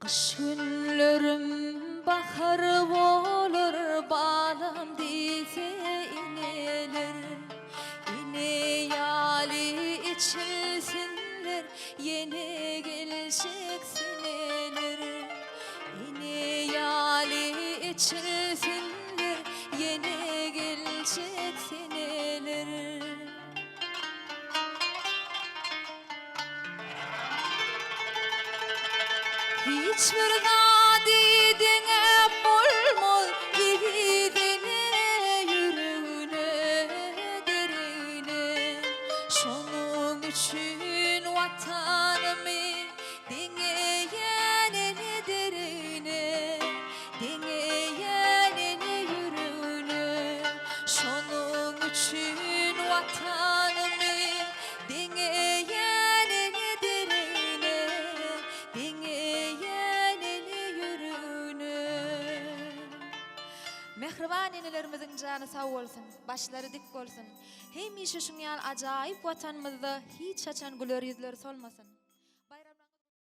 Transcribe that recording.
Kış günlerim bahar olur, bağlam dize ineler. İneyali içilsinler, yeni gelecek seneler. İneyali içilsinler, yeni gelecek seneler. Hiçbir nadidine bulmur, gidine yürüne derine. Şunun için vatanımı dinleyenine derine, dinleyenine yürüne. Şunun için vatanımı dinleyenine derine, dinleyenine yürüne. Mehriban enelerimizin canı sağ olsun, başları dik olsun. Heymişe şunyal acayip vatanımızda hiç açan güler yüzleri solmasın.